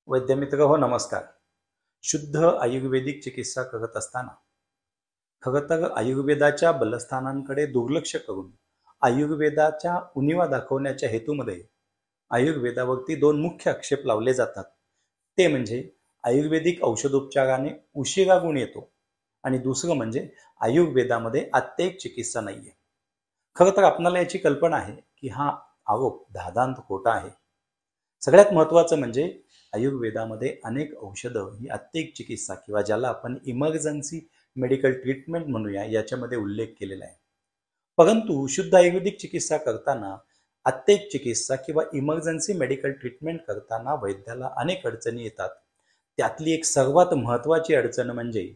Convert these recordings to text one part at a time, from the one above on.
वैद्यमित्र हो नमस्कार. शुद्ध आयुर्वेदिक चिकित्सा करत असताना खरं तर आयुर्वेदाच्या बलस्थानांकडे दुर्लक्ष करून आयुर्वेदाच्या उणिवा दाखवण्याच्या हेतूमध्ये आयुर्वेदावरती दोन मुख्य आक्षेप लावले जातात. ते म्हणजे आयुर्वेदिक औषधोपचाराने उशिरा गुण येतो आणि दुसरं म्हणजे आयुर्वेदामध्ये आत्तेक चिकित्सा नाहीये. खरं तर आपल्याला याची कल्पना आहे की हा आरोप धादांत खोटा आहे. सगळ्यात महत्त्वाचं म्हणजे आयुर्वेदामध्ये अनेक औषधं ही आत्तेक चिकित्सा किंवा ज्याला आपण इमर्जन्सी मेडिकल ट्रीटमेंट म्हणूया याच्यामध्ये उल्लेख केलेला आहे. परंतु शुद्ध आयुर्वेदिक चिकित्सा करताना आत्तेक चिकित्सा किंवा इमर्जन्सी मेडिकल ट्रीटमेंट करताना वैद्याला अनेक अडचणी येतात. त्यातली एक सर्वात महत्त्वाची अडचण म्हणजे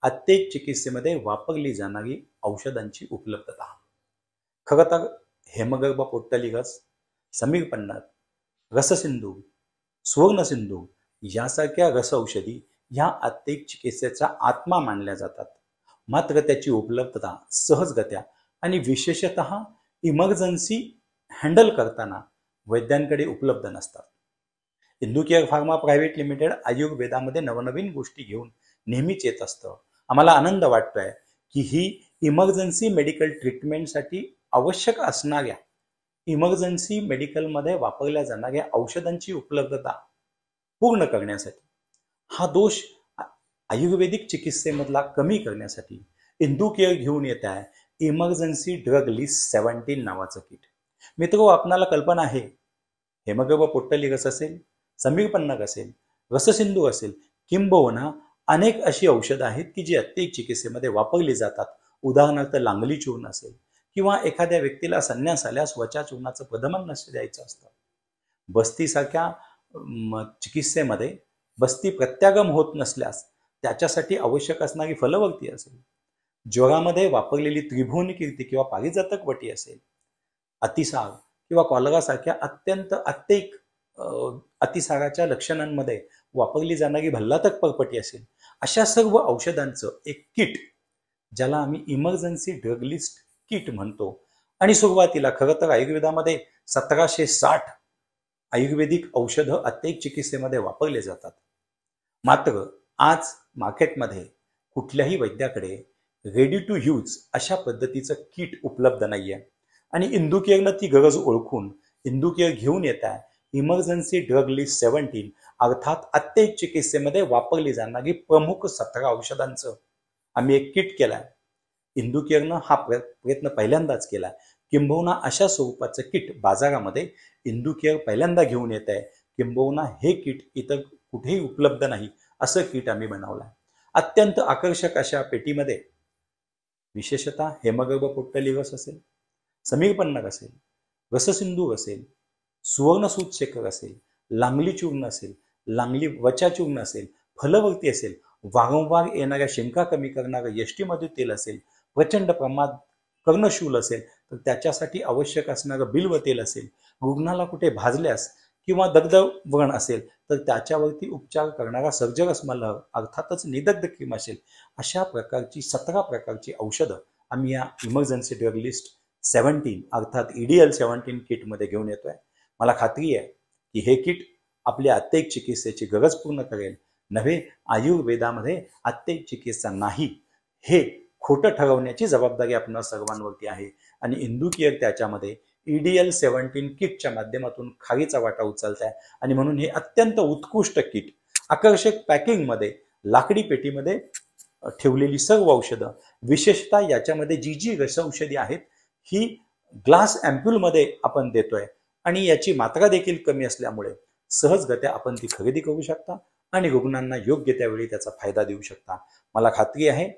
आत्तेक चिकित्सेमध्ये वापरली जाणारी औषधांची उपलब्धता. खरं तर हेमगर्भ पोट्टलिगस, समीरपन्नात, रससिंधू, सुवर्णसिंधू यासारख्या रस औषधी ह्या आत्तेक चिकित्सेचा आत्मा मानल्या जातात. मात्र त्याची उपलब्धता सहजगत्या आणि विशेषतः इमर्जन्सी हँडल करताना वैद्यांकडे उपलब्ध नसतात. Indu Care Pharma Private Limited आयुर्वेदामध्ये नवनवीन गोष्टी घेऊन नेहमीच येत असतं. आम्हाला आनंद वाटतोय की ही इमर्जन्सी मेडिकल ट्रीटमेंटसाठी आवश्यक असणाऱ्या इमर्जन्सी मेडिकलमध्ये वापरल्या जाणाऱ्या औषधांची उपलब्धता पूर्ण करण्यासाठी, हा दोष आयुर्वेदिक चिकित्सेमधला कमी करण्यासाठी इंदू केअर घेऊन येत आहे इमर्जन्सी ड्रग लिस्ट 17 नावाचं किट. मित्रो, आपणाला कल्पना आहे हेमगर्भ पोट्टलिगस असेल, समीरपन्नक असेल, रससिंधू असेल, किंबहुना अनेक अशी औषधं आहेत की जी आत्तेक चिकित्सेमध्ये वापरली जातात. उदाहरणार्थ लांगली चूर्ण असेल किंवा एखाद्या व्यक्तीला संन्यास आल्यास त्वचा चूर्णाचं प्रदमन नष्ट द्यायचं असतं. बस्तीसारख्या चिकित्सेमध्ये बस्ती प्रत्यागम होत नसल्यास त्याच्यासाठी आवश्यक असणारी फलवर्ती असेल, ज्वरामध्ये वापरलेली त्रिभुवनी कीर्ती किंवा पारिजातक वटी असेल, अतिसार किंवा कॉलरासारख्या अत्यंत आत्तेक अतिसाराच्या लक्षणांमध्ये वापरली जाणारी भल्लातक परपटी असेल, अशा सर्व औषधांचं एक किट ज्याला आम्ही इमर्जन्सी ड्रग लिस्ट किट म्हणतो. आणि सुरुवातीला खरं तर आयुर्वेदामध्ये 1760 आयुर्वेदिक औषधं आत्तेक चिकित्सेमध्ये वापरले जातात. मात्र आज मार्केटमध्ये कुठल्याही वैद्याकडे रेडी टू यूज अशा पद्धतीचं किट उपलब्ध नाहीये आणि इंदू केअरनं ती गरज ओळखून इंदू केअर घेऊन येत आहे इमर्जन्सी ड्रग लिस्ट 17 अर्थात आत्तेक चिकित्सेमध्ये वापरली जाणारी प्रमुख 17 औषधांचं आम्ही एक किट केलाय. इंदू केअरनं हा प्रयत्न पहिल्यांदाच केला. किंबहुना अशा स्वरूपाचं किट बाजारामध्ये इंदू केअर पहिल्यांदा घेऊन येत आहे. किंबहुना हे किट इतर कुठेही उपलब्ध नाही असं किट आम्ही बनवलं आहे. अत्यंत आकर्षक अशा पेटीमध्ये विशेषतः हेमगर्भ पोट्टलिगस असेल, समीरपन्नक असेल, रससिंधू असेल, सुवर्णसूतशेखर असेल, लांगली चूर्ण असेल, लांगली वचा चूर्ण असेल, फलवर्ती असेल, वारंवार येणाऱ्या शिंका कमी करणारं यष्टीमधू तेल असेल, प्रचंड प्रमाणात कर्णशूल असेल तर त्याच्यासाठी आवश्यक असणारं बिल्व तेल असेल, रुग्णाला कुठे भाजल्यास किंवा दग्धव्रण असेल तर त्याच्यावरती उपचार करणारा सर्जरस मलहर अर्थातच निदग्ध क्रीम असेल, अशा प्रकारची 17 प्रकारची औषधं आम्ही या इमर्जन्सी ड्रग लिस्ट 17 अर्थात EDL 17 किटमध्ये घेऊन येतोय. मला खात्री आहे की हे किट आपल्या आत्तेक चिकित्सेची गरज पूर्ण करेल. नव्हे, आयुर्वेदामध्ये आत्तेक चिकित्सा नाही हे खोटं ठरवण्याची जबाबदारी आपल्या सर्वांवरती आहे आणि इंदू केअर त्याच्यामध्ये EDL 17 किटच्या माध्यमातून खारीचा वाटा उचलत आहे. आणि म्हणून हे अत्यंत उत्कृष्ट किट आकर्षक पॅकिंगमध्ये लाकडी पेटीमध्ये ठेवलेली सर्व औषधं, विशेषतः याच्यामध्ये जी जी रस औषधी आहेत ही ग्लास अँप्यूलमध्ये आपण देतोय आणि याची मात्रा देखील कमी असल्यामुळे सहजगत्या आपण ती खरेदी करू शकता आणि रुग्णांना योग्य त्यावेळी त्याचा फायदा देऊ शकता. मला खात्री आहे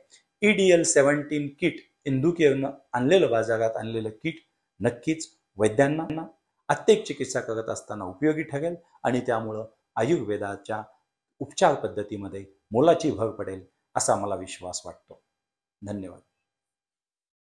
EDL 17 किट इंदू केअरनं आणलेलं, बाजारात आणलेलं किट नक्कीच वैद्यांना आत्तेक चिकित्सा करत असताना उपयोगी ठरेल आणि त्यामुळं आयुर्वेदाच्या उपचार पद्धतीमध्ये मोलाची भर पडेल असा मला विश्वास वाटतो. धन्यवाद.